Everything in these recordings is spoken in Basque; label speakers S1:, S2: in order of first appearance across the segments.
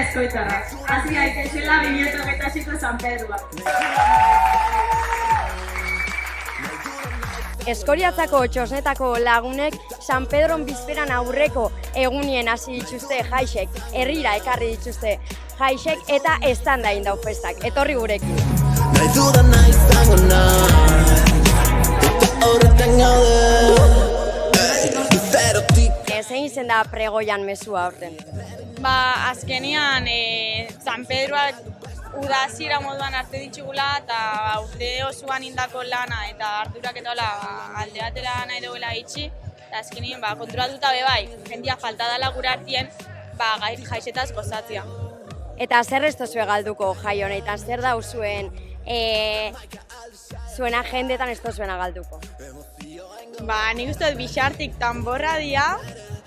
S1: eskoitzara. Hasi gaitezela 2026ko San Pedroa.
S2: Eskoriatzako txosnetako lagunek San Pedron bizperan aurreko egunien hasi dituzte jaixek, herrira ekarri dituzte jaixek eta estanda egin dau festak. Etorri gurekin. Zein izen da pregoian mezua aurten?
S3: Azkenean San Pedroak udazira moduan arte ditugula eta urte osoan indako lana eta ardurak eta alde batera nahi duela itxi eta azkenean konturatuta bai, jendia falta dela gure artien jaixetaz gozatzea.
S2: Eta zer ez tozue galduko jai honetan, zer da zuen zuen agendetan ez tozuena galduko?
S3: Nik uste dut bixartik tanborra dia,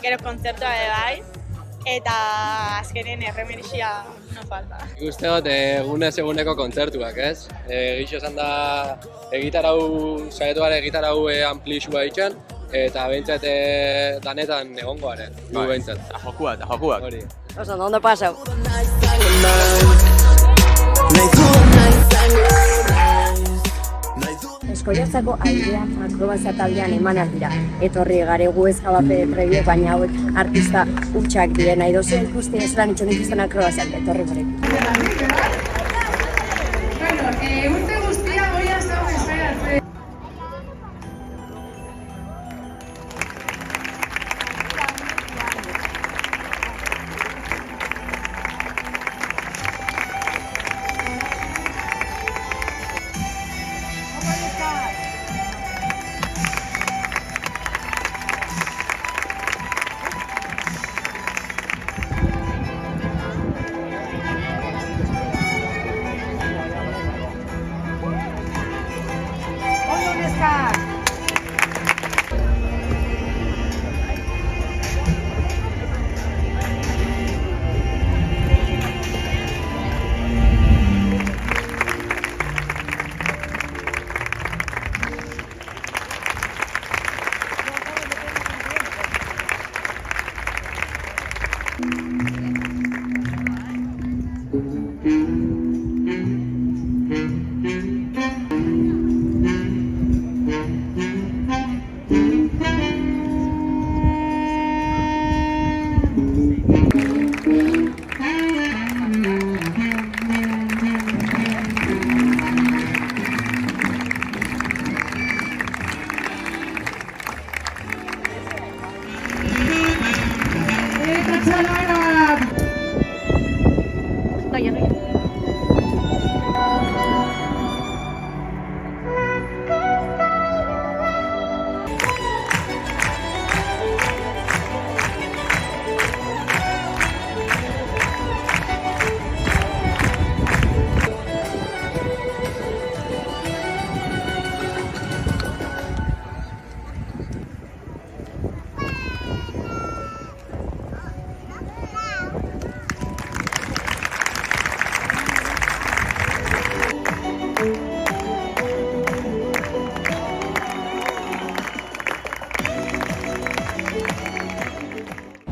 S3: gero kontzertua bai, eta azkenen erremerixia no falta.
S4: Nik uste dut egunez eguneko kontzertuak, ez? Gixo esan da saietuare egitarau amplixua ditzen, eta behintzat danetan egongoaren, gu behintzat.
S5: Eta jokuak.
S4: Hori.
S2: Ondo pasau. Eskoriatzako aldean akrobazia taldean emanak dira. Etorri garegu ez jabape prebiek, baina hauek artista hutsak diren. Nahi dozu ikusten ez lan itxon dituzten akrobaziak, etorri gurekin.
S1: Urte guztia goia zau esperatzen.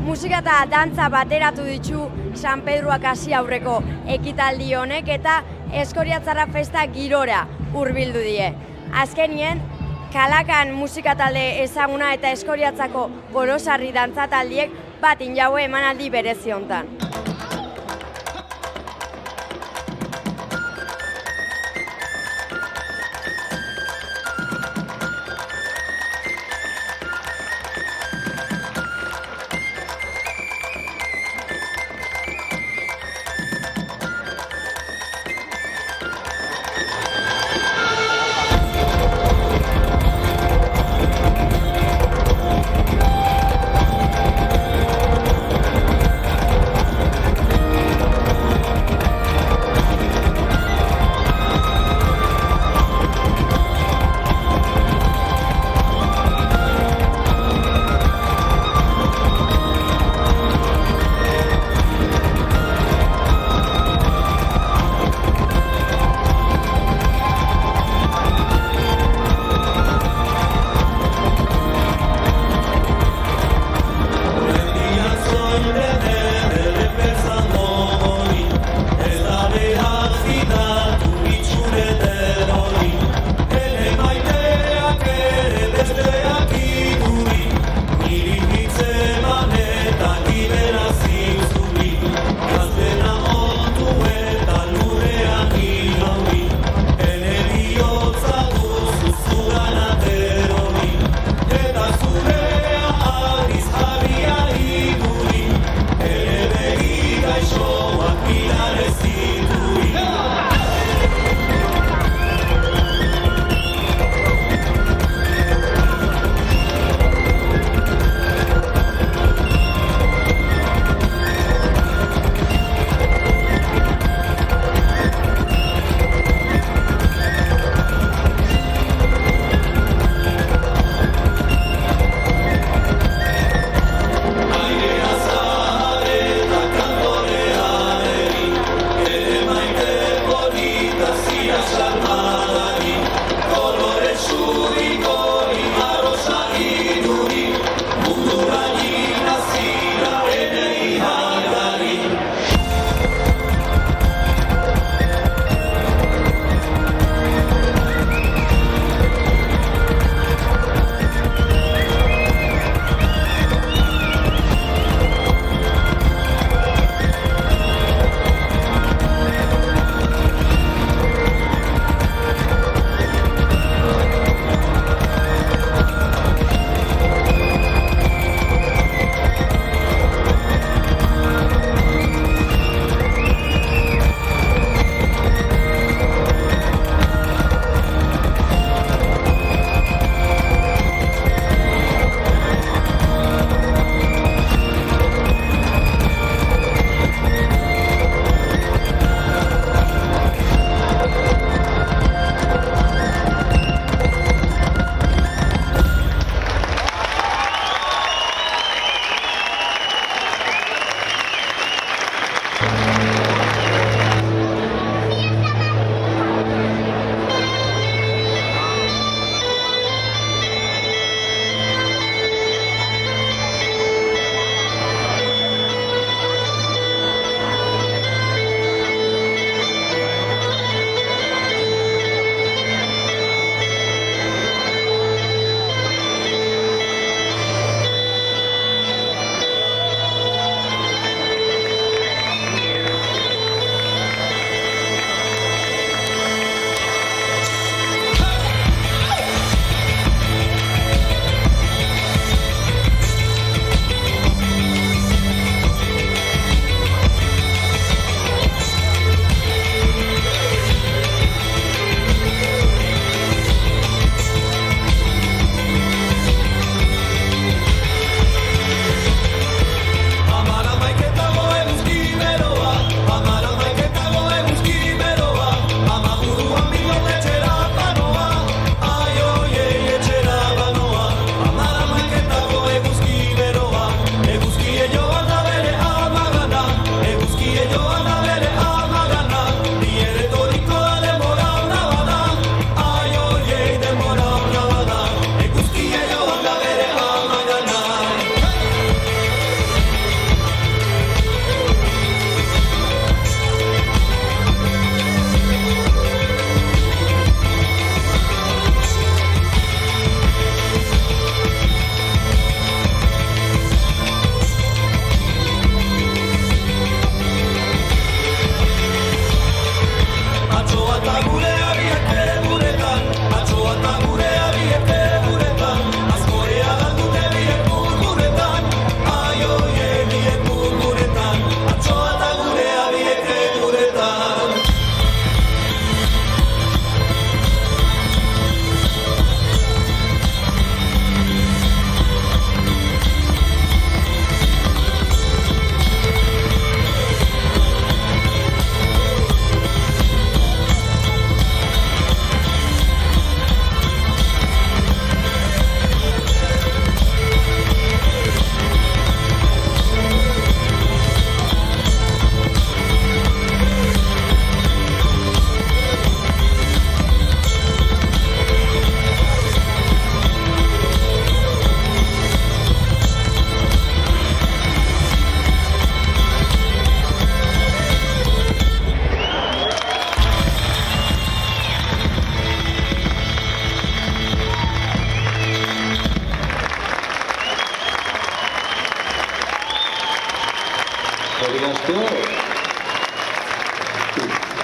S2: Musika eta dantza bateratu ditu San Pedroak hasi aurreko ekitaldi honek eta Eskoriatzara festa girora hurbildu die. Azkenien, Kalakan musika talde ezaguna eta Eskoriatzako Gorosarri dantza taldiek bat injaue emanaldi berezi hontan.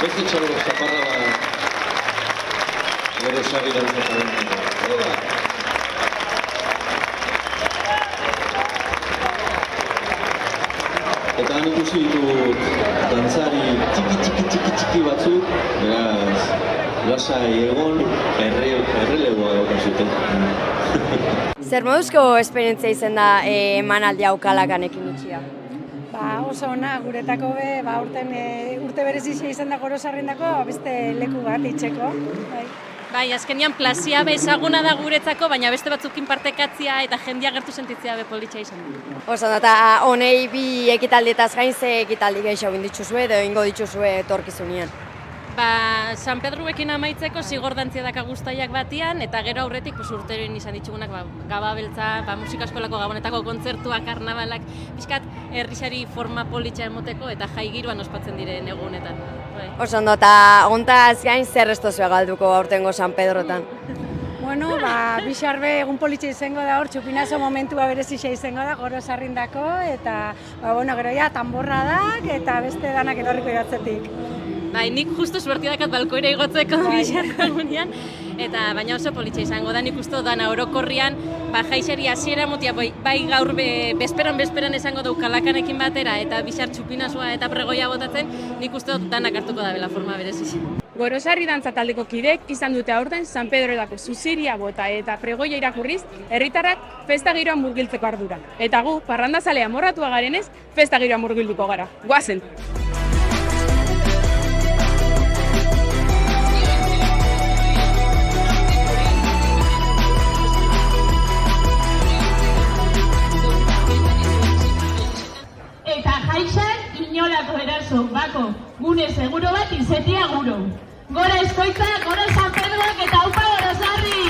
S5: Beste txabero zaparra bat gero sarri dantzataren. Eta han ikusi ditut dantzari txiki batzuk, beraz, lasai egon, errelegoa daukazuten.
S2: Zer moduzko esperientzia izan da emanaldi hau Kalakanekin itxia?
S6: Oso ona, guretako urte berezizia izan da Gorosarrindako beste leku bat itxeko.
S7: Bai, azkenian plazia ezaguna da guretzako, baina beste batzukin partekatzia eta jendia gertu sentitzea politxa izan da.
S2: Oso, eta honei bi ekitaldietaz gain ze ekitaldi gehiago egin dituzue edo egingo dituzue etorkizunean?
S7: San Pedruekin amaitzeko zigor dantzia daka guztaiak batian, eta gero aurretik urteroin izan ditugunak Gaba Beltza, musika eskolako gabonetako kontzertuak, karnabalak, pixkat herrixari forma politxa emoteko eta jai giroan ospatzen diren egunetan.
S2: Oso ondo, eta hontaz gain zer ez duzue galduko aurtengo San Pedrotan?
S6: Bueno, Bixarbe egun politxa izango da hor, txupinazo momentua berezia izango da Gorosarrindako, eta gero ja tanborradak eta beste danak etorriko iratzetik.
S7: Bai, nik justu suerti dakat balkoira igotzeko Bixarko egunean, eta baina oso politxa izango da, nik uste dana orokorrian, jaixari hasiera motia, bai gaur bezperan esango dau Kalakanekin batera, eta Bixar txupinazua eta pregoia botatzen, nik uste danak hartuko da bela forma bereziz.
S8: Gorosarri dantza taldeko kideek izan dute aurten San Pedroetako zuziria bota eta pregoia irakurriz, herritarrak festa giroan murgiltzeko ardura. Eta gu, parrandazalea morratua garenez, festa giroan murgilduko gara. Goazen!
S9: Eta jaixan inolako eraso bako gune seguro bat izetia guro. Gora Eskoitza, gora San Pedroak eta aupa Gorosarri!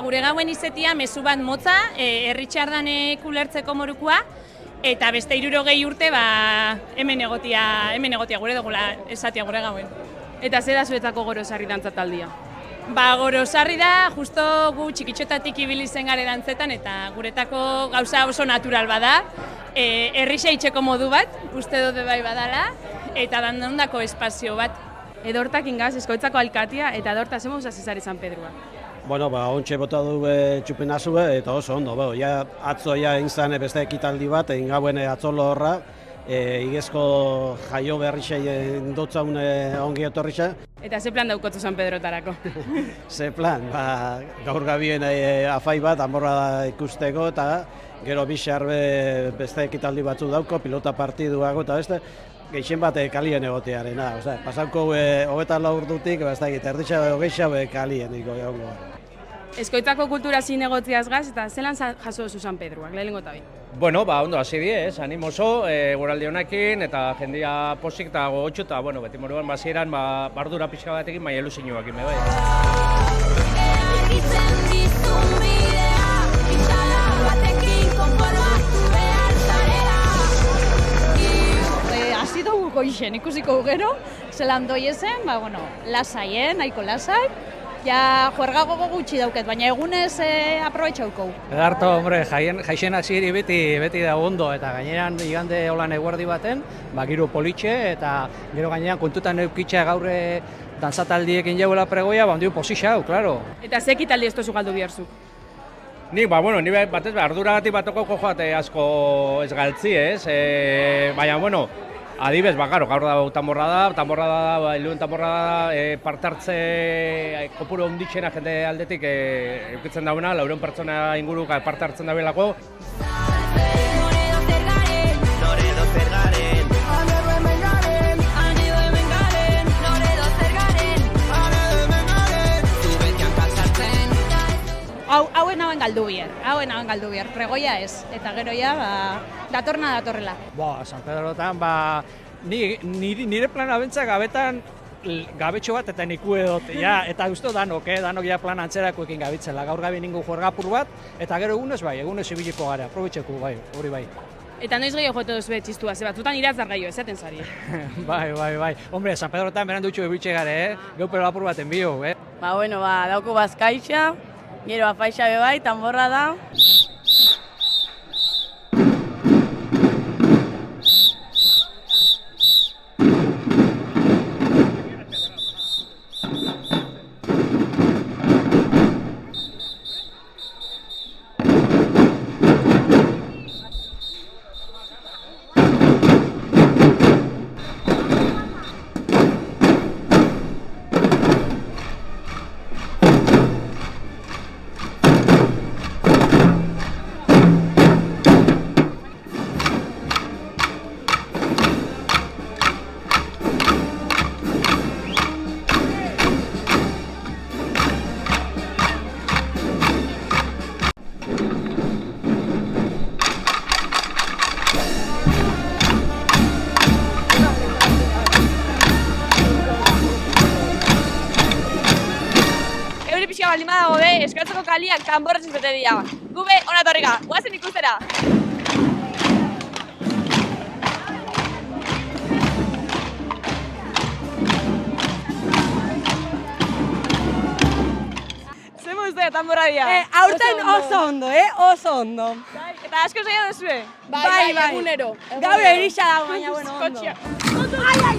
S7: Gure gauen izetia mezu bat motza, herritxardanek ulertzeko morukua, eta beste 60 urte hemen egotia gure dugula esatia gure gauen.
S8: Eta ze da zuetako Gorosarri dantza taldia?
S7: Gorosarri da, justo gu txikitxotatik ibili zen gare dantzetan, eta guretako gauza oso natural bada, herrixa itxeko modu bat, uste dute bai badala, eta dandondako espazio bat.
S8: Edortak ingaz, Eskoitzako alkatia, eta edorta zemo uzazizari San Pedroa.
S10: Bueno, ontxe bota du txupinazue eta oso ondo, atzo inzan beste ekitaldi bat, egin gauen atzolo horra, igezko jaio berrixei indotzaun ongi etorrixa.
S8: Eta ze plan daukotzu San Pedrotarako?
S10: Ze plan, gaur gabien afai bat, amorra ikusteko, eta gero Bixarbe beste ekitaldi batzu dauko, pilota partiduago eta beste, gehien bat kalien egotearena. Pasauko 24 urdutik, erditxa hogeixa kalien egongo.
S8: Eskoitzako kultura zinegotziaz gaz, eta zelan jaso zu San Pedroak, lehenengo eta bin?
S11: Bueno, ondo hasi die, animoso, guraldi honekin, eta jendia posik eta gogotxu, eta beti moruan bazieran bardura pixka batekin, baina ilusioak ime bai.
S12: Hasi dugu goixen, ikusiko gero, zelan doiezen, lasai, nahiko lasai. Ja, juergago gutxi dauket, baina egunez aprobetxauko.
S13: Edarto, hombre, jaixen hasieri beti da ondo, eta gaineran igande holan eguerdi baten, giro politxe, eta gero gaineran kontutan eukitxa gaurre dantzataldiekin jauela pregoia, ondio posixau, klaro.
S8: Eta ze ekitaldi ez tozu galdu biharzuk?
S11: Nik, ni batez arduragatik batoko joate asko ez galtzi, ez? Baina, adibez, gaur da tanborrada da, iluen tanborrada da, partartze kopuru onditxena jende aldetik eukitzen dauena, 400 pertsona inguru partartzen dabelako.
S12: Hauen galdu bier, pregoia ez, eta gero ja, datorrela.
S13: San Pedrotan, nire plana bentzak gabetan gabetxo bat eta niku edot, ja, eta uste danok ja plan antzerakoekin gabitzela, gaur gabe ningu juergapur bat, eta gero egunez ibiliko gara, aprobetxeko, bai, hori bai.
S8: Eta noiz gehiago jote duzu txistua, ze batzutan iratzar gehiago, esaten zari.
S13: Bai. Hombre, San Pedrotan beran dutxu ebitxe gare, geupero apur baten bio,
S14: Dauko bazkaixa, gero afaixa bebai, tanborra da.
S3: Baldin badago eskertzeko kaliak tanborrez bete dira. Gube, ona etorrika, guazen ikustera! Zer moztea tanborra dira?
S14: Aurten oso ondo, oso ondo.
S3: Eta asko zaila duzue?
S14: Bai, egunero. Gaur erisa dago, baina, ondo. Ai!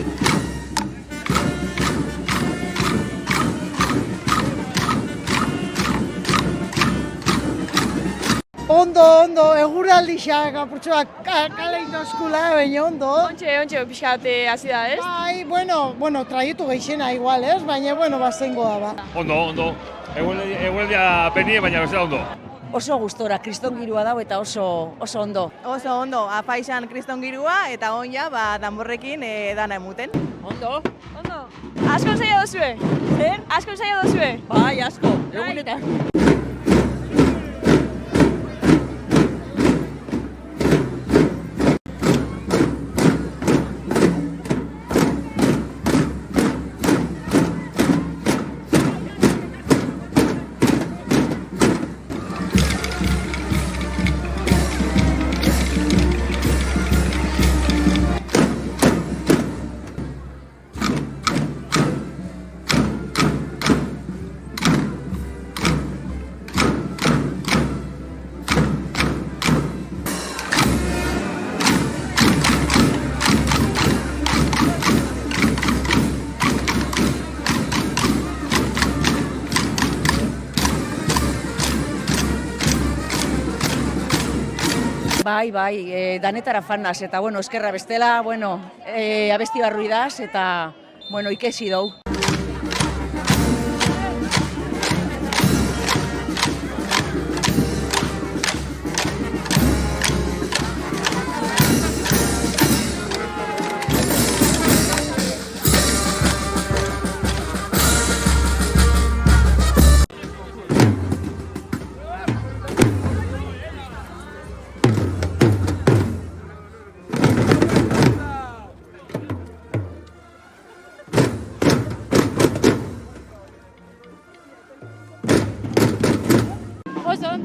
S6: Ondo, eguraldiak apurtxoak kale indoskula, baina ondo.
S3: Ontxe, pixkat hasi da, ez?
S6: Bai, bueno, traietu geixena igual, ez? Baina, bazengoa, ba.
S11: Ondo. Egueldia penie, baina bezala ondo.
S14: Oso gustora, kristongirua dago eta oso ondo.
S15: Oso ondo, afaixan kristongirua eta onja, danborrekin dana emuten.
S3: Ondo. Asko zaila duzue? Zer? Asko zaila duzue?
S14: Bai, asko, egunetan. Bai, danetara fanaz, eta, eskerra bestela, abesti barruidaz, eta, ikesi dou.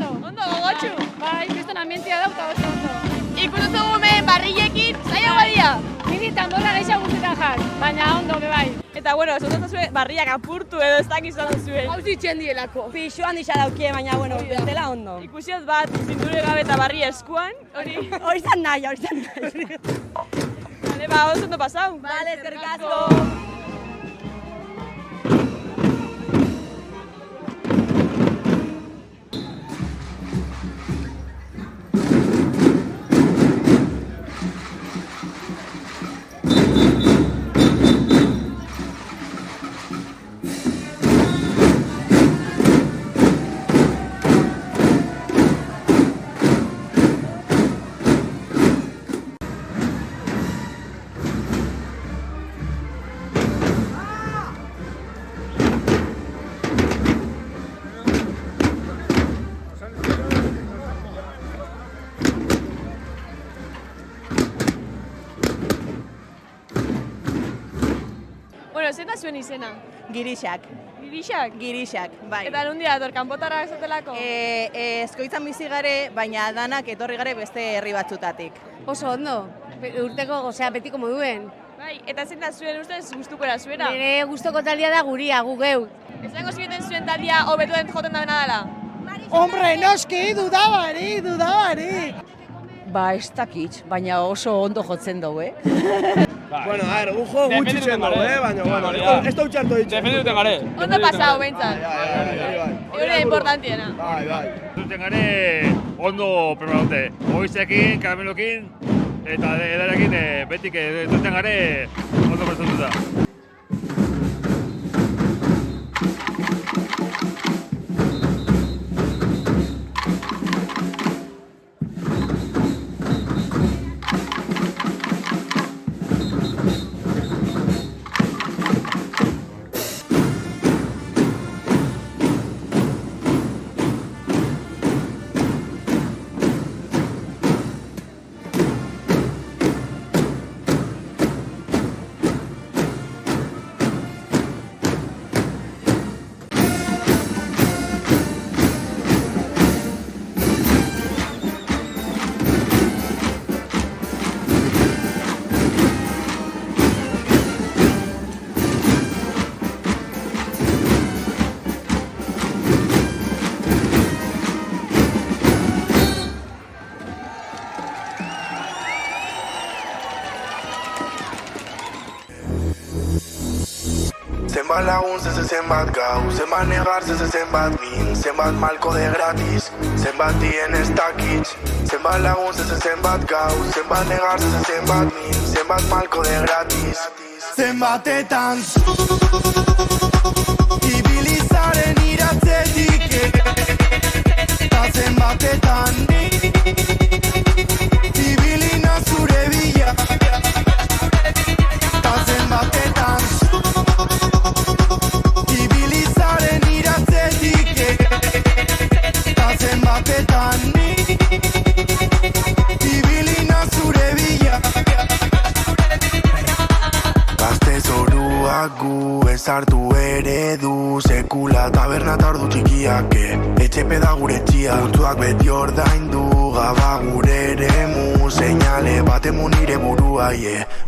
S3: Ondo, gogotxu?
S8: Bai, kriston ambientzia dauta oso ondo.
S3: Ikutuzu gumen barrillekin, zaila badia?
S8: Niri tanborra gehiago guztetan jar, baina ondo, bai.
S3: Eta, zototu zuen barriak apurtu edo ez dakiz zuen zuen.
S14: Hau zitzen dielako. Pixuan disa daukie, baina, bestela ondo.
S3: Ikusiot bat, zindure gabe eta barri eskuan, hori?
S14: Hori zan nahi.
S3: Vale, oso ondo pasau.
S14: Vale, eskerrik asko.
S16: Bueno, zein da zuen izena?
S15: Girixak.
S16: Girixak?
S15: Girixak, bai.
S16: Eta nundi dator, kanpotara ezotelako?
S15: Ezkoitzan bizi gare, baina danak etorri gare beste herri batzutatik.
S2: Oso ondo, urteko, osea, betiko moduen.
S16: Bai, eta zein da zuen ustez gustuko zuena?
S2: Nire gustoko taldia da guria, gu geu.
S16: Esango zieten zuen taldia hobetuen joten da dela?
S6: Hombre, noski, dudabarik.
S14: Ba, ez dakit, baina oso ondo jotzen dugu,
S17: Bueno, a ver, un juego gutxitzen dugu, baina, bueno, ez da utxartu ditxe.
S11: Defendiduten gare.
S16: Ondo pasau, behintzat. Eure importantiena.
S17: Bai.
S18: Duten gare, ondo preparaute. Oizekin, karamelokin, eta edarekin betik duten gare ondo prestatuta.
S19: Zenbat lagun zenbat gau, zenbat negar zenbat min, zenbat malko de gratis, zenbat dien ez dakitz. Zenbat lagun zenbat gau, zenbat negar zenbat min, zenbat malko de gratis. Zenbatetan ibilizaren iratzetik, eta zenbatetan ibilina zure bila, eta zenbatetan ibilizaren iratzetik, eta zenbatetan ibilina zure bila. Gazte zoruak gu ezartu eredu, sekula taberna tardu txikiak, etxepe da gure txia, puntuak beti ordaindu, gaba gure eremu, seinale batemu nire burua,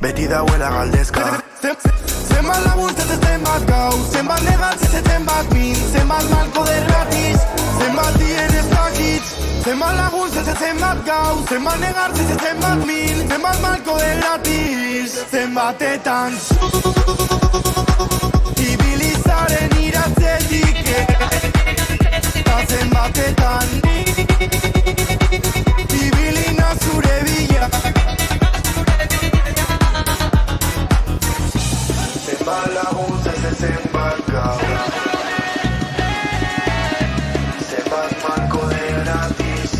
S19: beti dauela galdezka. Zenbat lagun zenbat gau, zenbat negat zenbat min, zenbat malko de gratis, zenbat dien ez dakitz. Zenbat lagun zenbat gau, zenbat negat zenbat min, zenbat malko de gratis. Zenbatetan ibilizaren iratzetik, eta zenbatetan ibilina zure bila. Zenbat lagun zenbat gau, zenbat malko de gratis.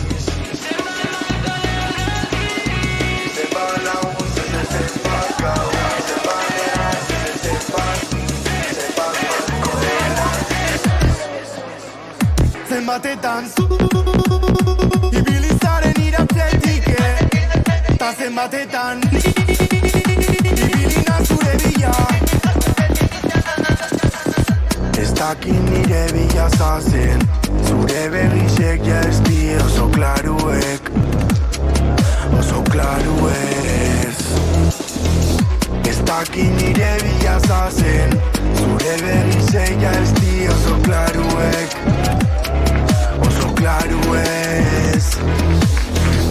S19: Zenbat lagun zenbat gau, zenbat negat zenbat malko de gratis. Zenbatetan ibilizaren iratzetik, eta zenbatetan ibilina zure bila. Ez dakin nire bila zazen, zure berrizek ja ez di oso klaruek, oso klaruez. Ez dakin nire bila zazen, zure berrizek ja ez di oso klaruek, oso klaruez.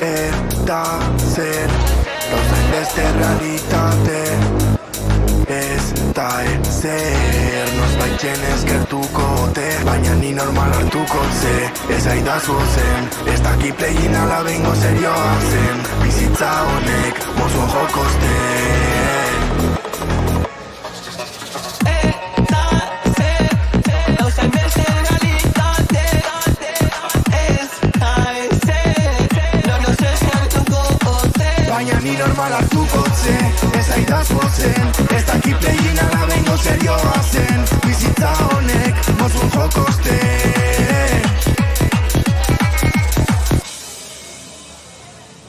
S19: Eta zer, gauzen beste realitate, ez da ezer, nos baitzen eskertuko te, baina ni normal hartuko ze, ez aidazu zen, ez daki plegin ala bengo serioa zen, bizitza honek mozu jokoste. Baina ni normal hartuko ze, ez aidazu zen, ez daki plegin ala bengo serioa zen, bizitza honek mozu jokoste.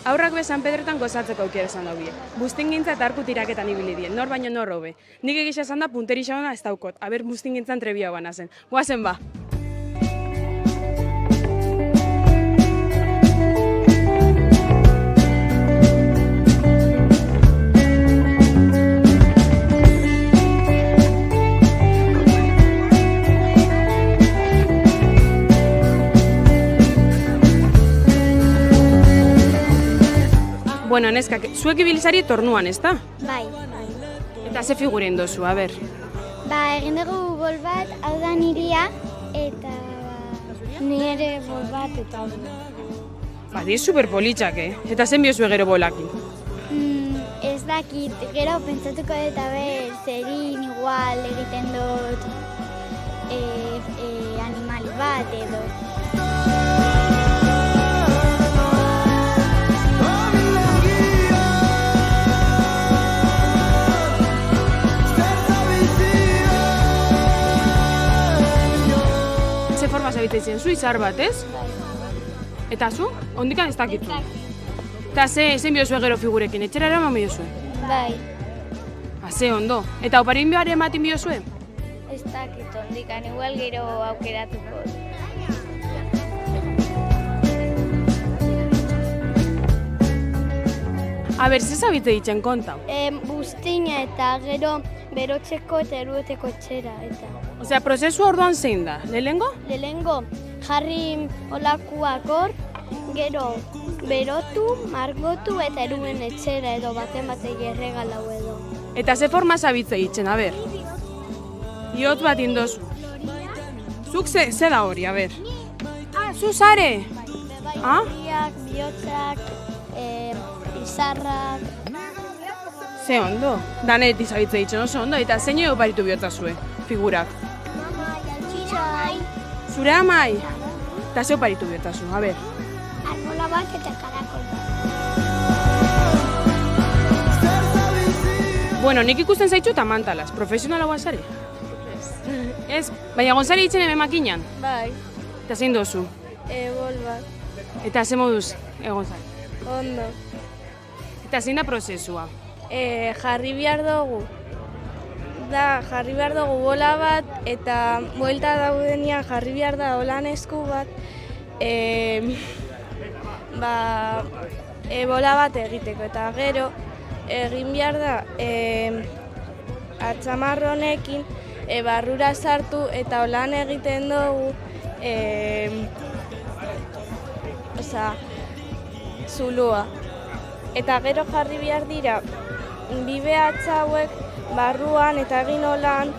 S8: Haurrak bez San Pedrotan gozatzeko aukera esan daubie. Buztingintza eta arku tiraketan ibili die, nor baino nor hobe. Nik egisa esan da punteri xabana ez daukot, aber buztingintzan trebia bana zen. Goazen ba! Bueno, neskak, zuek ibilizari tornuan, ez da?
S20: Bai.
S8: Eta ze figuren dozu, a ber?
S20: Egin dugu bol bat, hau da niria, eta nire bol bat, eta hau.
S8: Di superpolitxak, Eta zen biozue gero bolakin?
S20: Ez dakit, gero pentsatuko dut, zerin igual egiten dut animali bat, edo.
S8: Forma zabitetzen zu izar bat, ez? Eta zu? Ondikan ez dakitu? Eta zen biozue gero figurekin, etxera eraman biozue?
S20: Bai.
S8: Ze ondo. Eta oparin bihar ematen biozue?
S20: Ez dakit ondikan, igual gero aukeratuko.
S8: A ber, ze zabite ditzen kontau?
S20: Buztina eta gero berotzeko eta erueteko etxera, eta.
S8: Osea, prozesua orduan zein da? Lehengo?
S20: Lehengo jarri olakuak hor, gero berotu, margotu eta eruen etxera edo baten erregalau edo.
S8: Eta ze forma zabitze ditzen, a ber? Iot bat indozu. Zuk ze da hori, a ber? Zu zare?
S20: Horiak, bihotzak, izarrak.
S8: Ze ondo. Danet izabitze ditzen oso ondo, eta zein ego paritu bihotzazue, figurak? Zure amai? Eta zeu paritu bihotzazu, a ber?
S20: Arbola bat eta karakol bat.
S8: Bueno, nik ikusten zaitxu eta mantalaz, profesionalagoa zare? Ez, baina gonzari ditzen hemen makinan?
S16: Bai.
S8: Eta zein dozu?
S16: Bol bat.
S8: Eta ze moduz, gonzari?
S16: Ondo.
S8: Eta zein da prozesua?
S16: Jarri behar dugu. Jarri behar dugu bola bat, eta buelta daudenean jarri behar da holan esku bat, bola bat egiteko, eta gero egin behar da atzamarro honekin barrura sartu eta holan egiten dugu zulua. Eta gero jarri behar dira bi behatza hauek barruan eta egin holan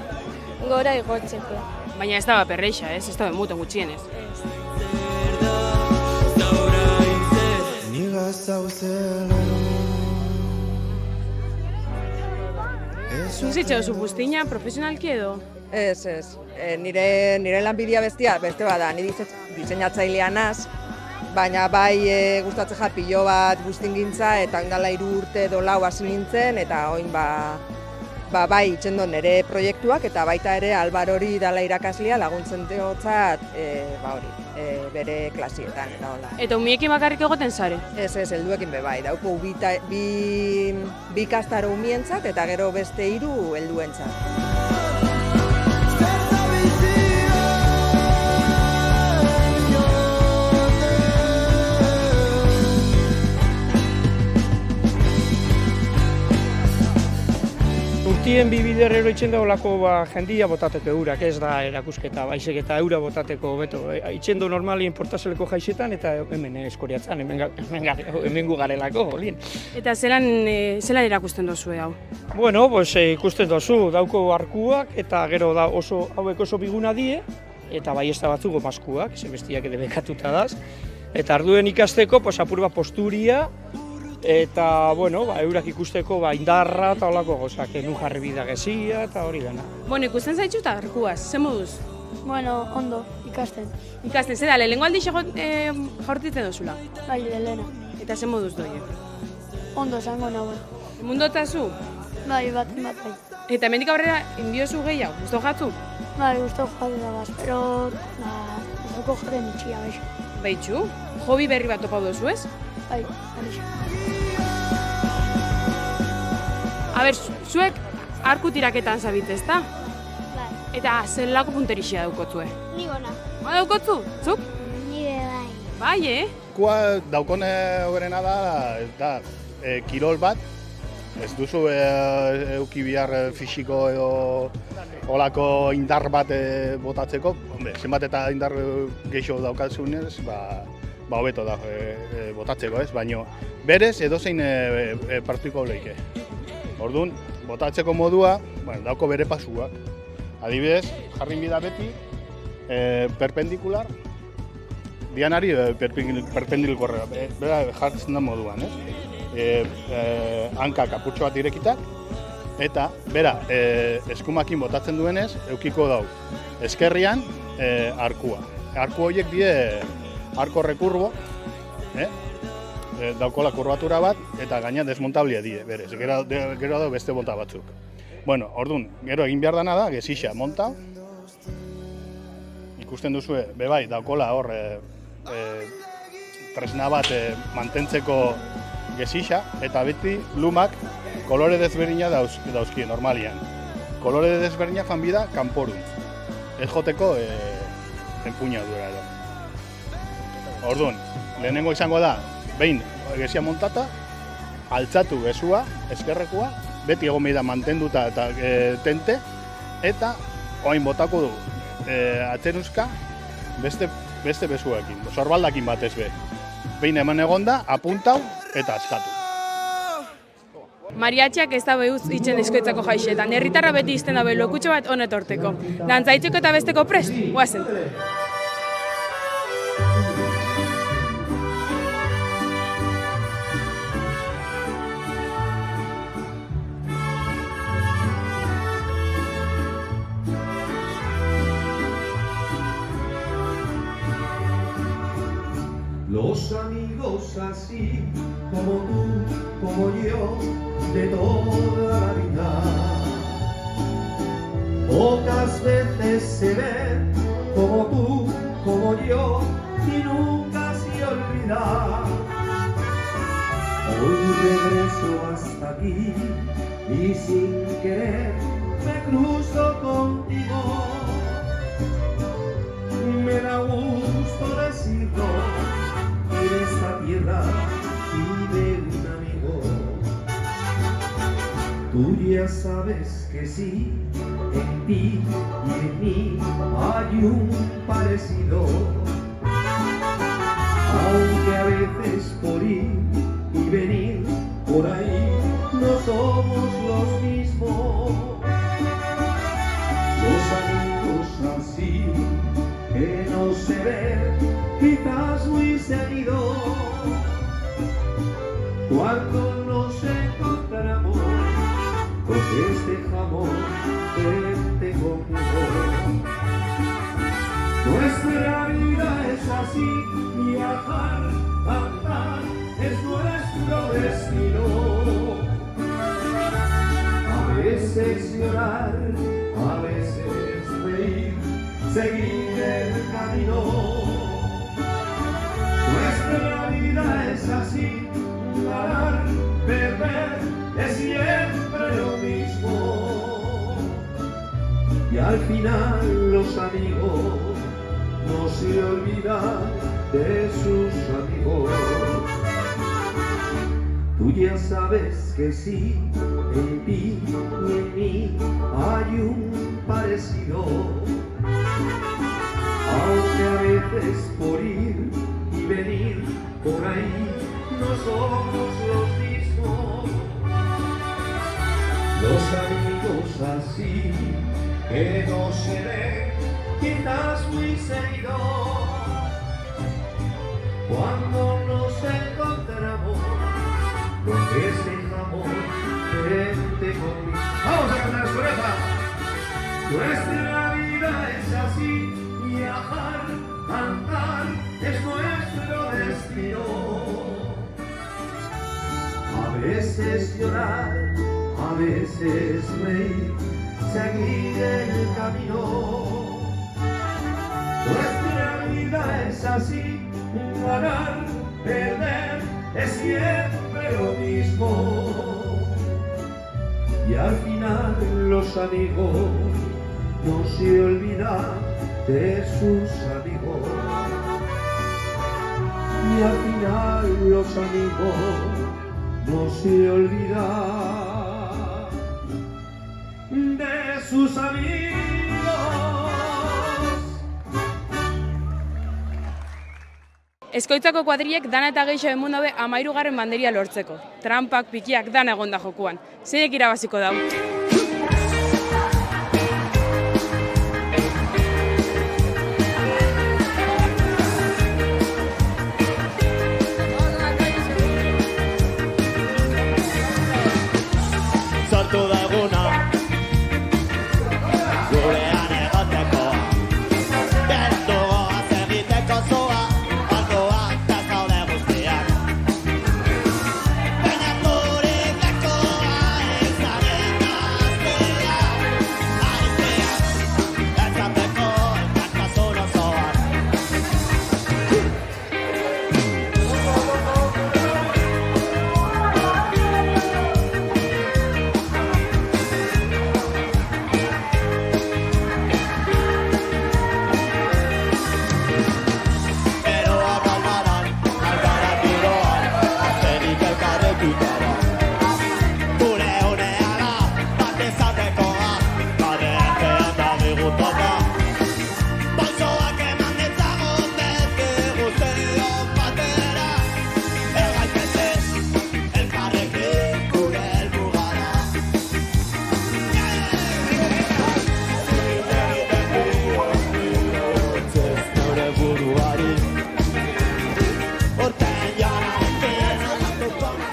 S16: gora igotzeko.
S8: Baina ez da perreixa, ez? Ez da muten gutxienez. Zuk zitxe duzu buztina, profesionalki edo?
S21: Ez. Nire lanbidea beste bada, ni diseinatzailea naz, baina bai gustatzen ja pilo bat buztingintza eta ondala 3 urte edo 4 hasi nintzen, eta oin bai itxendo nire proiektuak eta baita ere Albarori dala irakaslea laguntzen diotzat bere klasietan eta hola.
S8: Eta umiekin bakarrik egoten zare?
S21: Ez, helduekin bai, dauko bi ikastaro umientzat eta gero beste 3 helduentzat.
S13: Urtien bi bider eroitzen da olako jendia botateko eurak, ez da erakusketa, baizik eta eura botateko beto. Itzen du normali importazeleko jaixetan eta hemen eskoriatzen, hemen gu garelako, olien.
S8: Eta zelan erakusten dozue hau?
S13: Bueno, ikusten dozu, dauko arkuak eta gero da hauek oso biguna die, eta bai ez da batzuko maskuak, ze bestiak ere bekatuta daz. Eta arduen ikasteko, apur bat posturia, eta, eurak ikusteko indarra eta holako gozak, nu jarri bida gezia eta hori dena.
S8: Ikusten zaitxu eta arkuaz, ze moduz?
S20: Ondo, ikasten.
S8: Ikasten, ze da, lehenengo aldi jaurtitzen dozula?
S20: Bai, lehena.
S8: Eta ze moduz doi?
S20: Ondo, zango nagoen.
S8: Mundotazu?
S20: Bai, bat bai.
S8: Eta hemendik aurrera, inbiozu gehiago, guztu jatzu?
S20: Bai, guztu jatzu da gaz, pero guztuko jaten itxia, baixo.
S8: Baitxu? Hobi berri bat topau dozu, ez?
S20: Bai, baixo.
S8: A ber, zuek arku tiraketan zabitz, ezta?
S20: Bai.
S8: Eta zelako punterixia daukotzue?
S20: Ni gona.
S8: Ba daukotzu, zuk?
S20: Nire bai.
S8: Bai,
S4: Kua daukone horrena da kirol bat, ez duzu euki behar fisiko edo olako indar bat botatzeko, zenbat eta indar gehiago daukazunez, hobeto da botatzeko, ez? Baina berez edozein partiko leike. Orduan, botatzeko modua, dauko bere pasuak. Adibidez, jarri bida beti, perpendikular, dianari perpendikularra, bera jartzen da moduan, ez? Hanka kaputxo bat irekitak, eta bera eskumakin botatzen duenez, eukiko dau eskerrian arkua. Arku horiek die arko rekurbo, daukola kurbatura bat, eta gaina desmontablia die, berez, gero da beste monta batzuk. Bueno, orduan, gero egin behar dana da, gezixa monta, ikusten duzue, bebai, daukola hor tresna bat mantentzeko gezixa, eta beti lumak kolore desberdina dauzki normalian. Kolore desberdina fan bida kanporuntz, ez joteko empuñadura edo. Orduan, lehenengo izango da, behin gezia montata, altzatu gezua, eskerrekua, beti egon da mantenduta eta tente, eta oain botako du atzeruzka beste bezuekin, sorbaldakin batez be. Behin eman egonda, apuntau eta askatu.
S8: Mariatxak ez dabe itzen diskoetzako jaixetan, herritarra beti izten dabe lokutxo bat honetorteko. Dantzaitzeko eta besteko prest, guazen.
S22: Los amigos así como tú, como yo, de toda la vida, pocas veces se ven como tú, como yo, y nunca se olvida. Hoy regreso hasta aquí y sin querer me cruzo contigo. Me da gusto decirlo, de esta tierra y de un amigo. Tú ya sabes que sí, en ti y en mí hay un parecido. Aunque a veces por ir y venir por ahí no somos los mismos. Los amigos así que no se ven quizás muy seguido. Cuando nos encontramos, pues este jamón vente conmigo. Nuestra vida es así, viajar, andar, es nuestro destino. A veces llorar, a veces reír, seguir el camino. Nuestra vida es así, ganar, perder, es siempre lo mismo. Y al final los amigos no se olvidan de sus amigos. Tú ya sabes que sí, en ti y en mí hay un parecido. Aunque a veces por ir y venir por ahí no somos los mismos. Los amigos así que no se ven quizás muy seguido. Cuando nos encontramos, lo que dejamos vente conmigo. ¡Vamos a cantar sureza! Nuestra vida es así, viajar, andar, es nuestro destino. A veces llorar, a veces reír, seguir el camino. Nuestra vida es así, ganar, perder, es siempre lo mismo. y al final los amigos no se olvidan de sus amigos. Y al final los amigos no se olvidan de sus amigos.
S8: Eskoitzako kuadrilek dana eta gehiago emun dabe 13. banderia lortzeko. Trampak, pikiak, dana egonda jokuan. Zeinek irabaziko dau?
S1: Sortu daguna gurean egoteko, bertugo azegiteko zua, aldoak eta zaude guztiak. Baina gurik lekoa izaren aztea, aizteak, ezateko elkartasun osoak.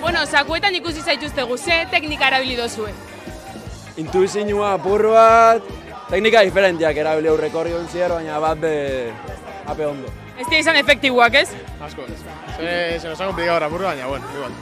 S8: Bueno, zakuetan ikusi zaituztegu, ze teknika erabili dozue?
S5: Intuizioa apur bat, teknika diferentiak erabili aurrekorri ontzier, baina bat be ape ondo.
S8: Ez dira izan efektiboak, ez?
S23: Asko, ez. Se nos ha complicado ahora apur, baina, bueno, igual.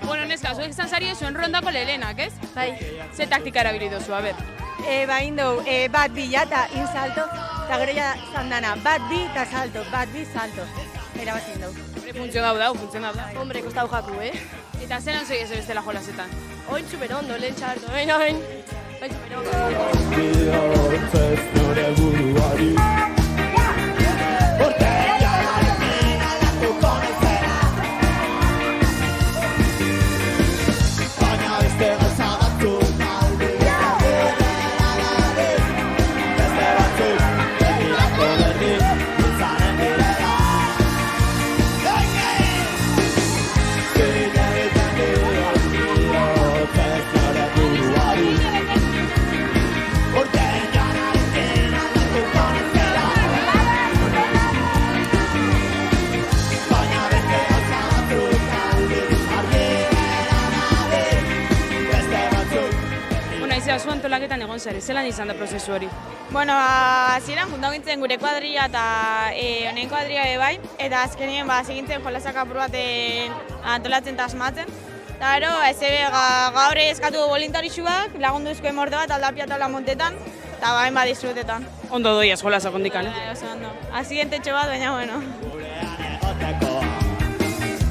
S8: Bueno, neska, zuek izan zari zuen rondako lehelenak, ez? Bai. Ze taktika erabili dozu, a ber?
S24: Ba, indou, bat bila eta in salto, eta gero ja zandana, bat bi eta salto, bat bi salto. Era bat indou.
S8: Funtzionau dau, funtzionau da.
S24: Hombre, kostau jaku,
S8: Eta zelan zoi ez bestela jolasetan?
S24: Oin superondo, lehen txarto, oin. Oin superondo.
S8: Zu antolaketan egon zare, zelan izan da prozesu hori?
S3: Bueno, hasieran junta gintzen gure kuadrilla eta honen kuadrilla bai, eta azkenien zigintzen jolasak apur bat antolatzen eta asmatzen. Eta gero, gaur eskatu boluntarixuak, lagundu izkoen mordo bat aldapia eta montetan, eta bain disfrutetan.
S8: Ondo doi ez jolasak ondikan, eh?
S3: Oso ondo. Azigente bat, baina bueno.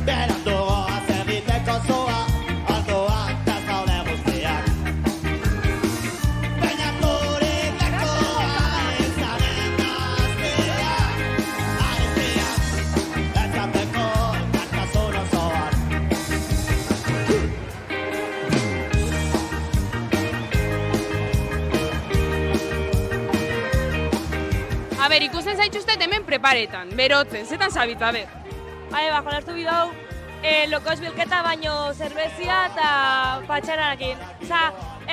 S1: Berandugo azegiteko zua, aldoak eta zaude guztiak. Baina gurik lekoa izaren aztea, aizteak, ezateko elkartasun osoak.
S8: A ber, ikusten zaituztet hemen preparetan, berotzen, zetan zabitza, ber?
S16: Jolartu bidau, lokos bilketa baino zerbezia eta patxararekin.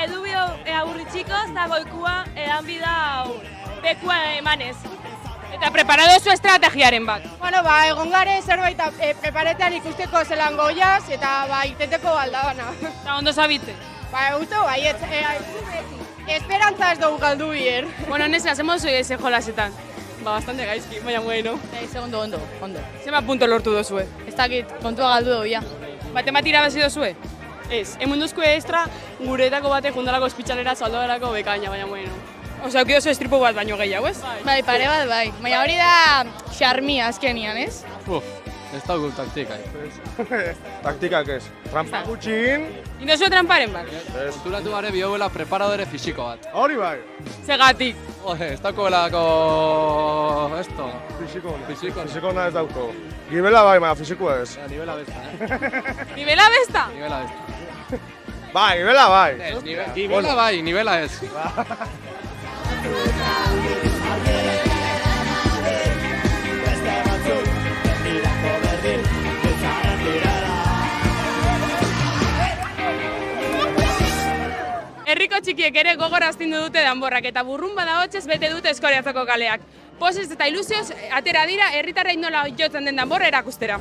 S16: Edu bidau agurri txikoz eta goikua edan bidau bekua emanez.
S8: Eta preparado zu estrategiaren bat?
S25: Bueno, egon gare zerbait preparetan ikusteko zelan goiaz eta irteteko aldabana.
S8: Eta ondo zabitze?
S25: Usto, esperantza ez dugu galdu bier.
S8: Bueno, neska, ze modu zoi jolasetan? bastante gaizki, baina bueno.
S24: Ondo.
S8: Zenbat punto lortu dozue?
S24: Ez dakit, kontua galdu dugu, ja.
S8: Batemat irabazi dozue? Ez, emunduzko extra guretako batek jundalako espitxalera saldoarako bekaina, baina bueno. Osa, auki dozu estripo bat baino gehiago, ez?
S24: Bai, pare bat, bai. Baina hori da xarmia azkenian, ez?
S5: Ez dago taktika.
S17: Taktikak ez. Trampa gutxin.
S8: Indozu tramparen bat?
S5: Kulturatu gare bioela preparadore fisiko bat.
S17: Hori bai.
S8: Segatik.
S5: Ez dauko belako... esto.
S17: Fisikona ez dauko. Gibela bai, baina fisikoa ez.
S5: Nibela besta,
S8: Nibela besta?
S5: Nibela besta.
S17: Bai, gibela bai.
S5: Nibela bai, nibela ez.
S8: Herriko txikiek ere gogor astindu dute danborrak eta burrunba da hotzez bete dute Eskoriatzoko kaleak. Pozez eta ilusioz atera dira herritarrei nola jotzen den danborra erakustera.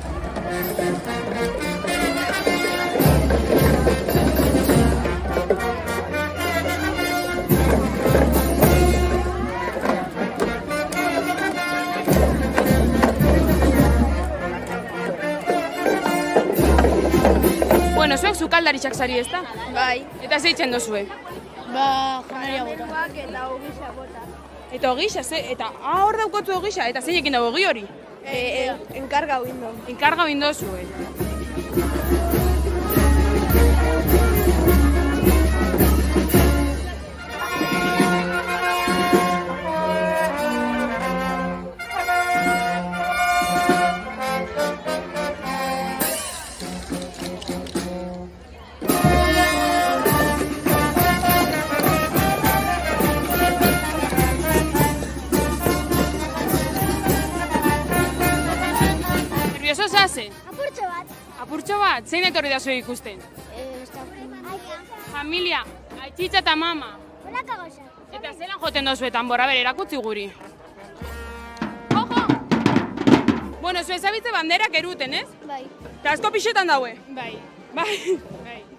S8: Bueno, zuek sukaldaritxak sari ez da?
S24: Bai.
S8: Eta zeitzen dozue?
S24: Ba, janaria bota.
S20: Eta ogisa bota.
S8: Eta ogisa, eta hor daukotu ogisa, eta zeinekin dago ogi hori?
S20: Enkargau indo.
S8: Enkargau indo zuen. Nervioso zase? Apurtxo bat? Zein etorri da zuen ikusten? Familia, aititza eta mama. Eta zelan joten dozue tanborra, bere, erakutzi guri. Ojo! Bueno, zuen zabitze banderak eruten, ez?
S20: Bai.
S8: Eta asko pixetan daue?
S20: Bai.
S8: Bai.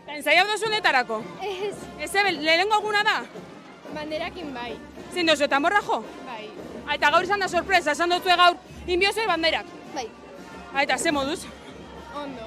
S8: Eta ensaiau dozunetarako?
S20: Ez.
S8: Ez lehenengo aguna da?
S20: Banderakin bai.
S8: Zein dozue tanborra jo?
S20: Bai.
S8: Eta gaur izan da sorpresa, esan dozue gaur inbiozue banderak?
S20: Bai.
S8: Eta ze moduz?
S20: Ondo.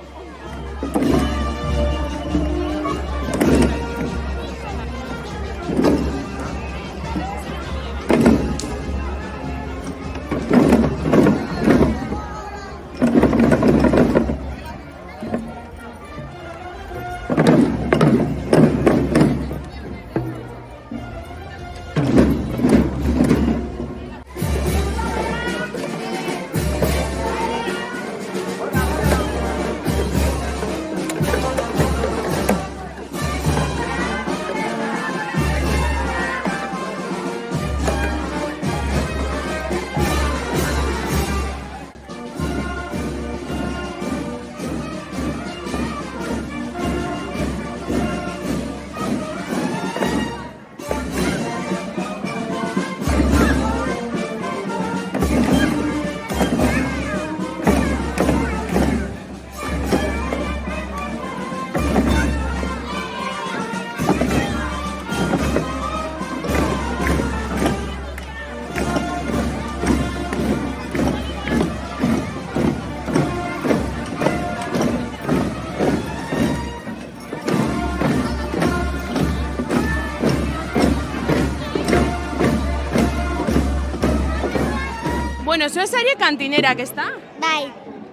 S8: Bueno, zue zarie kantinerak, ez da?
S20: Bai.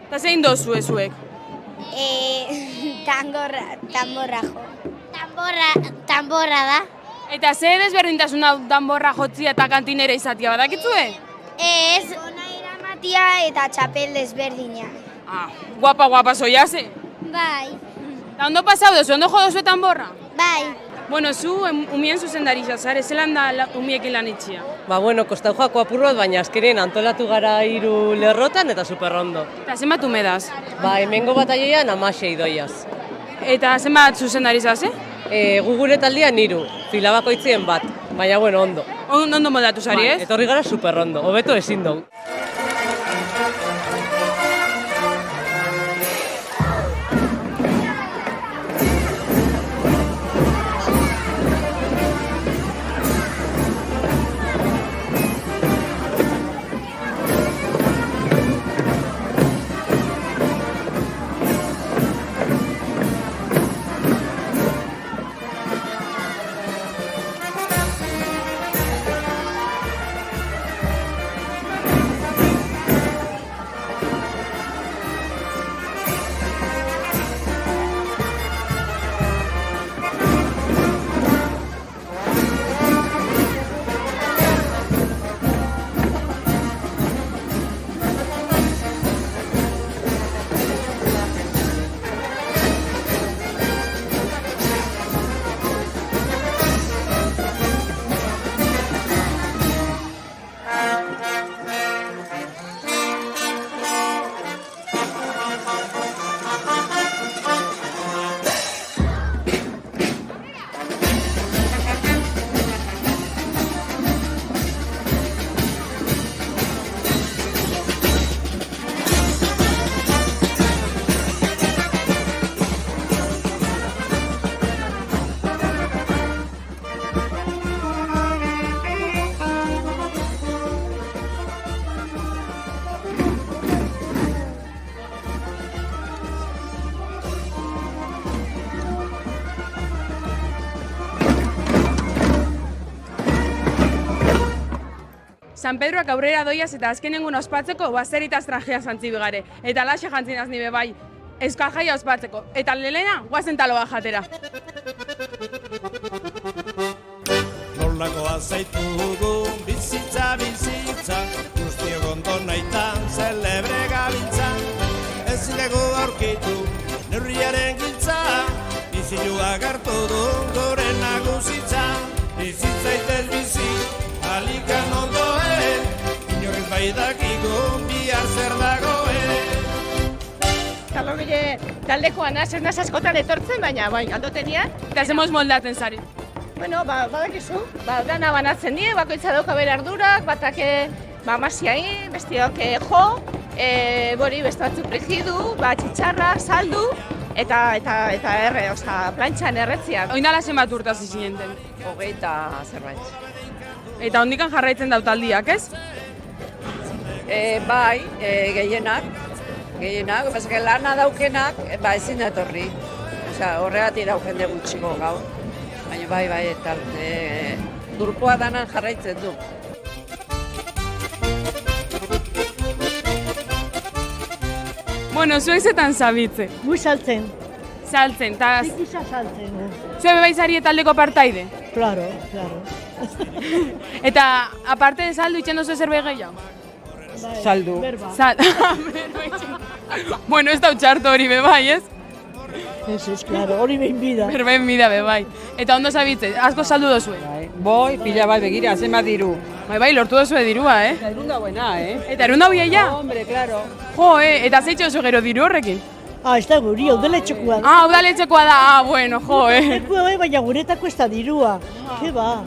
S8: Eta zein dozue zuek?
S20: Tamborra jo. Tamborra da.
S8: Eta ze desberdintasuna danborra jotzia eta kantinera izatia badakitzue?
S20: Ez. Ona eramatia eta txapel desberdina.
S8: Guapa zoiaze?
S20: Bai.
S8: Eta ondo pasau dozu, ondo jo dozu danborra?
S20: Bai.
S8: Bueno, zu umien zuzendari zare, zelan da umiekin lan itxia?
S7: Ba, bueno, kostau joako apur bat, baina azkenean antolatu gara 3 lerrotan eta superrondo.
S8: Eta zenbat umedaz?
S7: Ba, hemengo batailean 16 doiaz.
S8: Eta zenbat zuzendari zase?
S7: Gu gure taldean 3, filabakoitzien bat, baina bueno, ondo.
S8: Ondo moldatu zari, ez?
S7: Etorri gara superrondo, hobeto ezin dugu.
S8: San Pedroak aurrera doiaz eta azkenengun ospatzeko baseritaz trajea zantzi bigare. Eta laxe jantzinaz nibe bai, euskal jaia ospatzeko. Eta lelena, guazen taloa jatera.
S1: Nolakoa zaitugu bizitza, guztiok ondo nahitan zelebre gabiltza. Ez zinegu aurkitu neurriaren giltza, biziluak hartu du gure nagusitza. Bizitzaitez bizi, alikan ondoen, inorriz bai dakigun bihar zer dagoen.
S25: Talogile taldekoa naz askotan etortzen, baina bai, aldotenian.
S8: Eta zemoz moldatzen zari.
S25: Bueno, badakizu, dana banatzen die, bakoitza dauka bere ardurak, batak masiain, bestiok jo, beste batzuk frigidu, txitxarrak, saldu, eta erre, plantxan erretziak.
S8: Oindala zenbat urtaz izinenten?
S14: 20 zerbait.
S8: Eta ondikan jarraitzen dau taldiak, ez?
S14: Bai, gehienak, bezak lana daukenak, ezin etorri. Horregatik dauken dugu txiko gaur. Baina bai, eta durkoa danan jarraitzen du.
S8: Bueno, zuek zetan zabitze?
S2: Gu saltzen.
S8: Saltzen, eta...
S2: Zikisa saltzen.
S8: Zue bebai zari taldeko partaide?
S2: Claro.
S8: Eta, aparte de saldu, itxen dozu zerbe gehiago?
S2: Saldu.
S8: Berba. Bueno, ez da utxartu hori bebai, ez?
S2: Ez, claro, hori behin bida.
S8: Berbein bida bebai. Eta ondo zabitze, asko saldu dozue?
S9: Boi, pila bai begira, zenbat diru.
S8: Bai, lortu dozue dirua,
S9: Eta erunda buena,
S8: Eta erunda buia ja?
S9: Hombre, claro.
S8: Jo, eta zeitxe oso gero diru horrekin?
S2: Ez da guri, udaletxekoa da.
S8: Udaletxekoa da, bueno, jo,
S2: Udaletxekoa bai, baina guretako ez da dirua. Ke ba?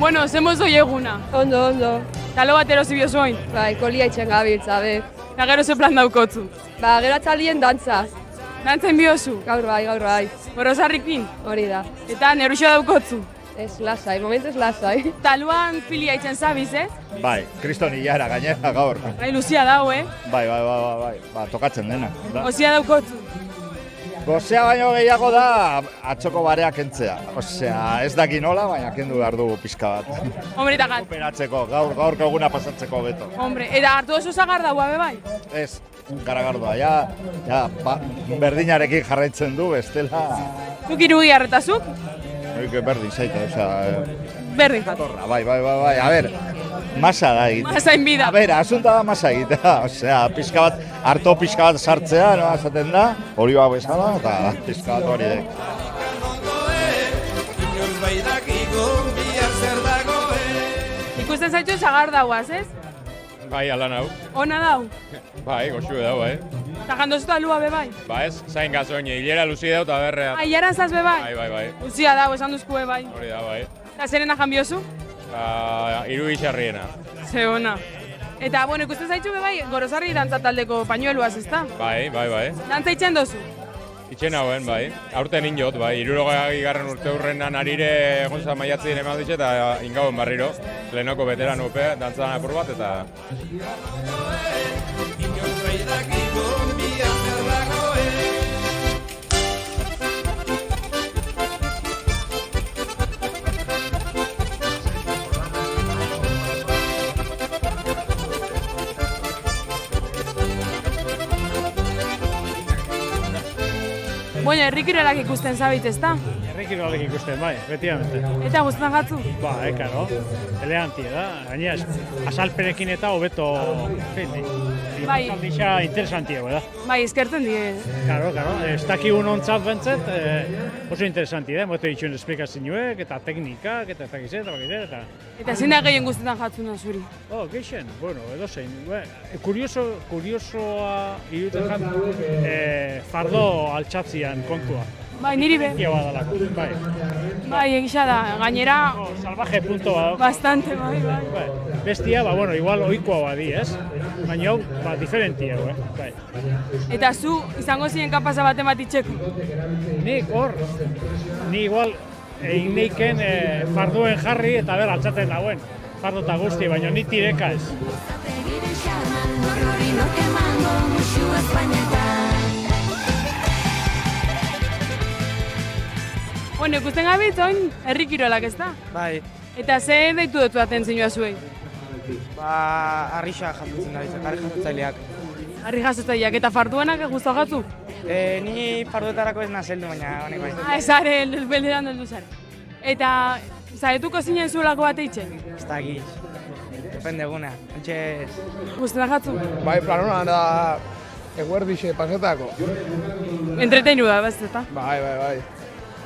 S8: Bueno, zemoz doi eguna.
S10: Ondo.
S8: Talo bat erosi biozoin?
S10: Bai, kolia itxen gabiltza, be.
S8: Eta gero ze plan daukotzu?
S10: Gero atzaldien dantzaz.
S8: Dantzen biozu?
S10: Gaur bai.
S8: Borrozarrikin?
S10: Hori da.
S8: Eta neruxo daukotzu?
S10: Ez lasai, momentuz lasai.
S8: Taluan filia itzen zabiz,
S12: Bai, kriston hilara gainera gaur.
S8: Bai, luzia dau,
S12: Bai, tokatzen dena.
S8: Gozia daukotzu?
S12: Gozea baino gehiago da atxoko barea kentzea. Osea, ez daki nola, baina kendu behar dugu pixka bat.
S8: Hombre, eta gat.
S12: Operatzeko, gaur eguna pasatzeko beto.
S8: Hombre, eta hartu oso zagar daua, bai?
S12: Ez, garagardoa, berdinarekin jarraitzen du, bestela...
S8: Zuk irudi harretazuk?
S12: Berdin zaite, osea...
S8: Berdin jatorra.
S12: Bai, a ber, masa da egitea.
S8: Masa inbida.
S12: A ber, asunta da masa egitea, osea, pixka bat, harto pixka bat sartzea, no, esaten da, hori bat bezala, eta pixka bat hori dek.
S8: Ikusten zaitu zagar dauaz, ez?
S15: Bai, ala nau.
S8: Ona dau?
S15: Bai, goxu dau,
S8: Eta jandozutu alua bebai?
S15: Ba ez, zain gazoin, hilera luzi dau eta berrea.
S8: Hilaran zaz bebai?
S15: Bai.
S8: Luzia dau, esan duzku bebai.
S15: Hori da, bai.
S8: Eta zerena janbiozu?
S15: Iru gixarriena.
S8: Ze ona. Eta, bueno, ikusten zaitu bebai, Gorozarri dantza taldeko pañueluaz, ezta?
S15: Bai.
S8: Dantza itxen dozu?
S15: Itxen hauen, bai. Aurten injot, bai. 60. urte hurrenan arire gonza maiatzien eman ditxe eta ingauen barriro. Lehenoko beteran upea, dantzan apur bat eta...
S8: Bueno, herrikirolak ikusten zabit, ezta?
S26: Herrikirolak ikusten, bai, efectivamente.
S8: Eta guztan gatzu?
S26: Ba, karo, elegantia da. Gainera, azalpenekin eta hobeto fendi.
S8: Bai.
S26: Aldisa interesantiago da.
S8: Bai, eskertzen die.
S26: Karo, ez dakigun ontzat bentzet, oso interesantia da. Mote dituen esplikazioek, eta teknikak, eta zakizet, eta...
S8: Eta zein da gehien guztetan jatzuna zuri?
S26: Geixen, bueno, edo zein. Kuriosoa iruten jan, fardo altxatzian kontua.
S8: Bai, niri be. Bai, egisa da, gainera...
S26: Salvaje puntoa.
S8: Bastante, bai.
S26: Bestia, igual oikoa badi, ez? Baina hau, diferentia, bai.
S8: Eta zu, izango ziren kapasa baten bat itxeko?
S26: Ni igual, egin neiken farduen jarri eta ber altzaten dauen. Fardo eta guzti, baina ni tireka ez.
S8: Bueno, ikusten gabitz, oin, herri kirolak ez da?
S6: Bai.
S8: Eta ze deitu dutu atentzioa zuei?
S6: Arrixa jasotzen gabiltza, harri jasotzaileak.
S8: Harri jasotzaileak eta farduenak guztua gatu?
S6: Ni farduetarako ez nazeldu, baina honek bai.
S8: Ezare, belderan heldu zare. Eta, zaretuko zinen zuelako bat eitzen?
S6: Ez da giz. Depende eguna, entxez...
S8: Guztua gatu?
S17: Bai, planona da eguerdixe pasetako.
S8: Entreteinu da, bez eta?
S17: Bai.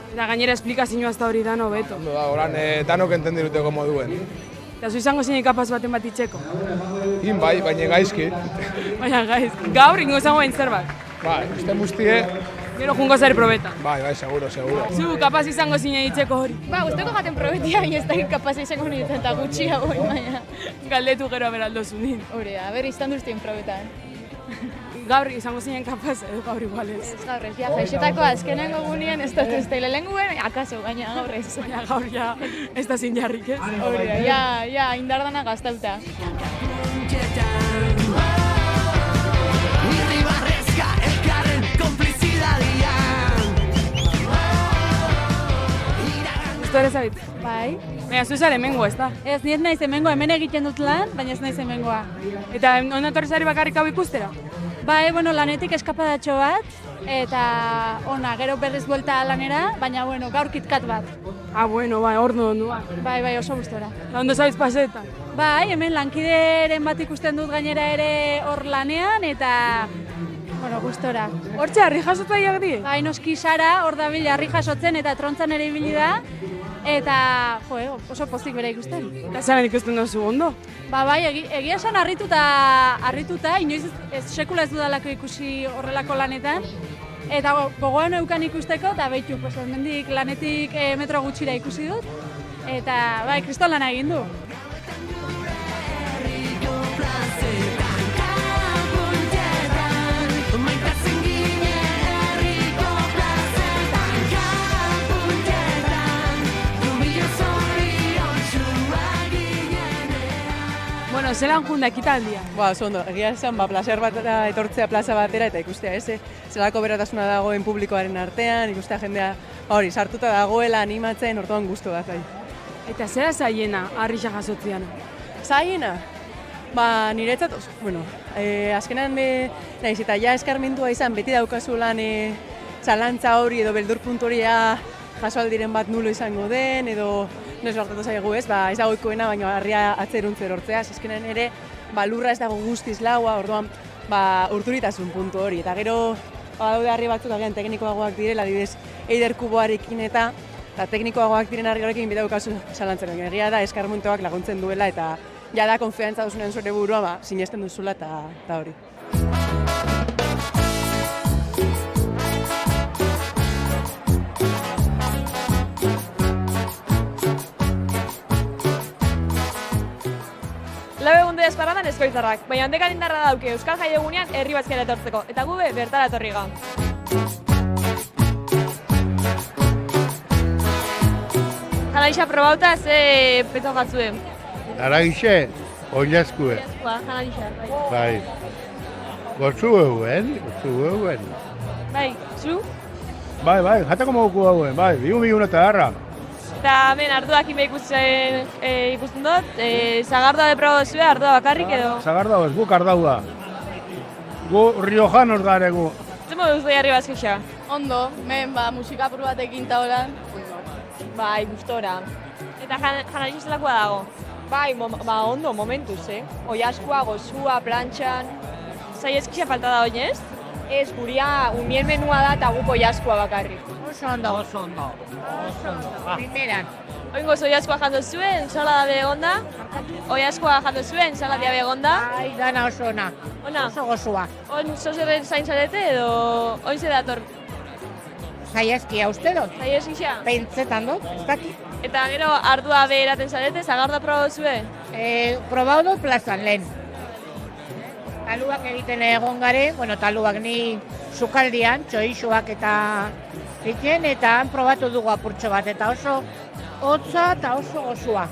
S8: Eta gainera esplikazioa ez da hori dano, beto.
S17: Ondo da, oran danok entendiruteko moduen.
S8: Eta zu izango zinen kapaz baten bat itxeko?
S17: Bai, baina gaizki.
S8: Baina gaizki. Gaur ingo zango bain zerbait?
S17: Bai, uste guztie...
S8: Gero jungo zari probeta?
S17: Bai, seguro.
S8: Zu, kapaz izango zinen itxeko hori?
S11: Ba, usteko jaten probetia, baina ez da kapaz izango nintzen eta gutxia goi, baina...
S8: Galdetu gero beraldo zunin.
S11: Hore, aber izan duztien probetan.
S8: Gaur izango zinen kapaz, edo gaur igualez.
S11: Ez gaur ez, ja, jaixetako azkenengo gunien, ez dut ez teile lenguen, akaso, baina gaur ez.
S8: Baina gaur ja, ez da zin jarrik ez?
S11: Hore, ja, indardana gaztauta.
S8: Gusto ere zabit?
S11: Bai.
S8: Baina zu zare hemengoa, ez da?
S11: Ez, ni ez naiz hemengoa, hemen egiten dut lan, baina ez naiz hemengoa.
S8: Eta ondo etorri zari bakarrik hau ikustera?
S11: Bai, lanetik eskapadatxo bat, eta ona, gero berriz buelta lanera, baina gaur kitkat bat.
S8: Bai, ordu ondua.
S11: Bai, oso gustora.
S8: Ondo zabiz pasetan?
S11: Bai, hemen lankideren bat ikusten dut gainera ere hor lanean, eta... gustora.
S8: Hortxe, harri jasotzaileak die?
S11: Bai, noski Sara, hor dabil harri jasotzen eta trontzan ere ibili da. Eta, oso pozik bera ikusten.
S8: Eta zaren ikusten duzu ondo?
S11: Bai, egia esan harrituta, inoiz sekula ez dudalako ikusi horrelako lanetan. Eta gogoan eukan ikusteko, eta behitu, mendik lanetik metro gutxira ikusi dut. Eta, bai, kriston lana egin du.
S8: Bueno, zelan junda ekitaldia?
S7: Oso egia esan, placer batera etortzea plaza batera eta ikustea, zelako beratasuna dagoen publikoaren artean, ikustea jendea sartuta dagoela animatzen, orduan gustu bat.
S8: Eta zera zaiena, harri jasotzean?
S7: Zaiena? Niretzat, azkenan nahiz eta ja eskarmentua izan, beti daukazu lan zalantza hori edo beldur puntu hori jaso aldiren bat nulo izango den, edo noiz hartatu zaigu ez dago ikoena, baina harria atzeruntzer hortzea, azkenan ere lurra ez dago guztiz laua, orduan urturitasun puntu hori. Eta gero daude harri batzuk agian teknikoagoak direla, adibidez eider kuboarekin eta teknikoagoak diren harri horrekin bidea daukazu zalantzaren. Egia da eskarmentuak laguntzen duela eta jada konfiantza duzunen zure burua sinesten duzula eta hori.
S16: Lau egun dira esparradan eskoitzarrak, baina handekan indarra dauke Euskal Jai egunean herri bazkiara etortzeko, eta gube bertara etorri ga. Janaixa probauta ze petxo jatzuen?
S13: Janaixe, oinazkue.
S16: Janaixa,
S13: bai. Gotzu eguen.
S16: Bai, zu?
S13: Bai, jatako moguko eguen, bai, bigun eta harra.
S16: Eta hemen arduak ime ikusten dut, zagardoa deprobo zuen, ardua bakarrik edo?
S13: Zagardoa ez, guk ardaua. Gu riojanos garegu.
S16: Zemo duztu jarri bazkixa?
S11: Ondo, hemen musikapur batekin eta holan.
S16: Bai, gustora. Eta janari zelakoa dago?
S11: Bai, ondo, momentuz, Oiaskua, gozua, plantxan.
S16: Zai eskisa falta da oinez?
S11: Ez, guria unien menua da eta guk oiaskua bakarrik.
S16: Oso ondo. Primeran. Oingo oiaskua jando zuen, ensalada begonda. Oiaskua jando zuen, ensalada begonda.
S11: Ai, dana oso ona.
S16: Ona?
S11: Oso gozua.
S16: On zozerren zain zarete edo oin ze dator?
S11: Zaieskia uste dut.
S16: Zaieskisa?
S11: Pentsetan dut, ez dakit.
S16: Eta gero ardua beheraten zarete, zagarda probatu zuen?
S11: Probatu dut plazan lehen. Taluak egiten egon gare, taluak ni sukaldian, txoixuak eta egiten, eta han probatu dugu apurtxo bat, eta oso hotza eta oso gozua.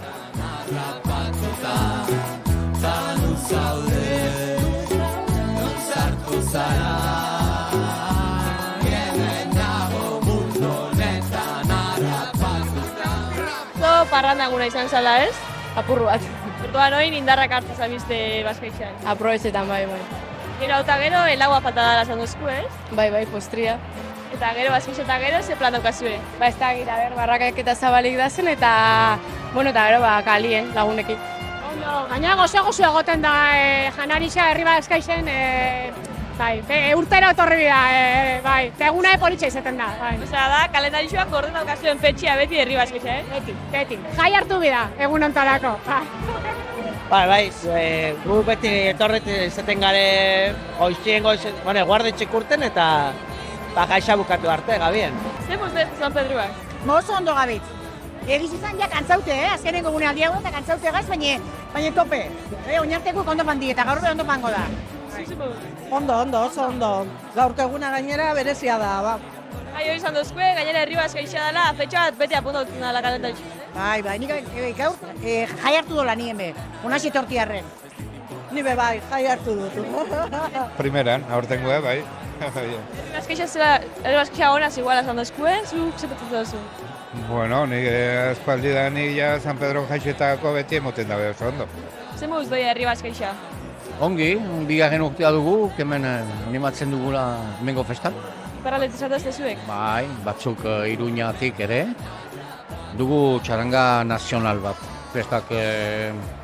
S16: parrandaguna izan zala, ez?
S10: Apurru bat.
S16: Orduan oin indarrak hartu zabizte Baskaixan.
S10: Aprobetxetan, bai.
S16: Gero eta gero, helagua falta dara zan duzku, ez?
S10: Bai, postria.
S16: Eta gero, Baskaixetan gero, ze plan daukazue?
S10: Ba, ez da gira, barrakak eta zabalik dazen eta, bueno, eta gero, kalien lagunekin.
S11: Ondo, gaina gozo egoten da janarixa herri Baskaixen, bai, urtero etorri da, bai, eguna politxa izaten da, bai.
S16: Osea da, kalendarixoak gordin daukazuen fetxia beti herri Baskaixen,
S11: Beti. Jai hartu bida, egun ontarako,
S4: Bai, gu beti etorret izaten gare guarde txekurten eta jaixa bukatu arte, gabien.
S16: Zer muztet San Pedroak?
S24: Oso ondo gabitz. Egiz izan ja kantzaute, azkenengo gune aldiago eta kantzaute gaz, baina tope. Oinartekuk ondo pandi eta gaur ondo pango da.
S9: Ondo, oso ondo. Gaurko eguna gainera berezia da, ba.
S16: Bai, hori izan duzkue, gainera herri Baskaixa dela, fetxa bat beti apuntatzen dela kalendaritxo.
S24: Bai, nik gaur jai hartu dola ni heme, unaxi tortiarren.
S9: Ni be bai, jai hartu dut.
S12: Primeran, aurtengoa, bai.
S16: Herri Baskaixa honaz iguala izan duzkue, zuk zepatzen duzu?
S12: Bueno, nik espaldi da nik ja San Pedro jaixetako beti emoten dabe oso ondo.
S16: Zer moduz doia herri Baskaixa?
S18: Ongi, bigarren urtea dugu, hemen animatzen dugula hemengo festan.
S16: Paraletu zatazte zuek?
S18: Bai, batzuk Iruñatik ere. Dugu txaranga nazional bat. Festak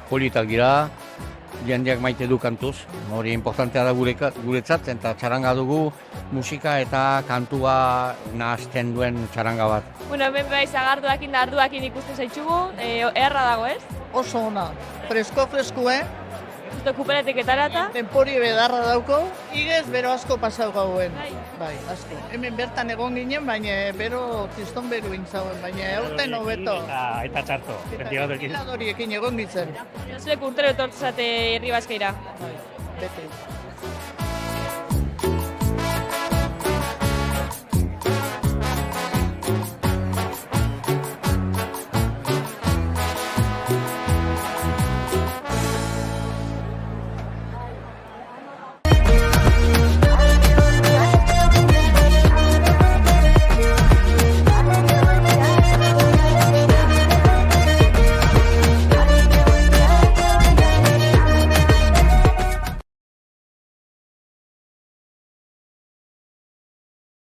S18: politak dira, jendeak maite du kantuz. Hori importantea da guretzat, eta txaranga dugu musika eta kantua nahazten duen txaranga bat.
S16: Bueno, hemen bai zagarduakin da arduakin ikusten zaitxugu, erra dago ez?
S9: Oso ona, fresko,
S16: Justo kupeletik etarata.
S9: Tempori bedarra dauko, igez bero asko pasau gauen. Bai, asko. Hemen bertan egon ginen, baina bero kriston beru intzauen, baina aurten hobeto.
S26: Eta txarto, ventiladoriekin.
S9: Ventiladoriekin egon ditzen.
S16: Zuek urtero etortzate herri Baskaira.
S9: Bete.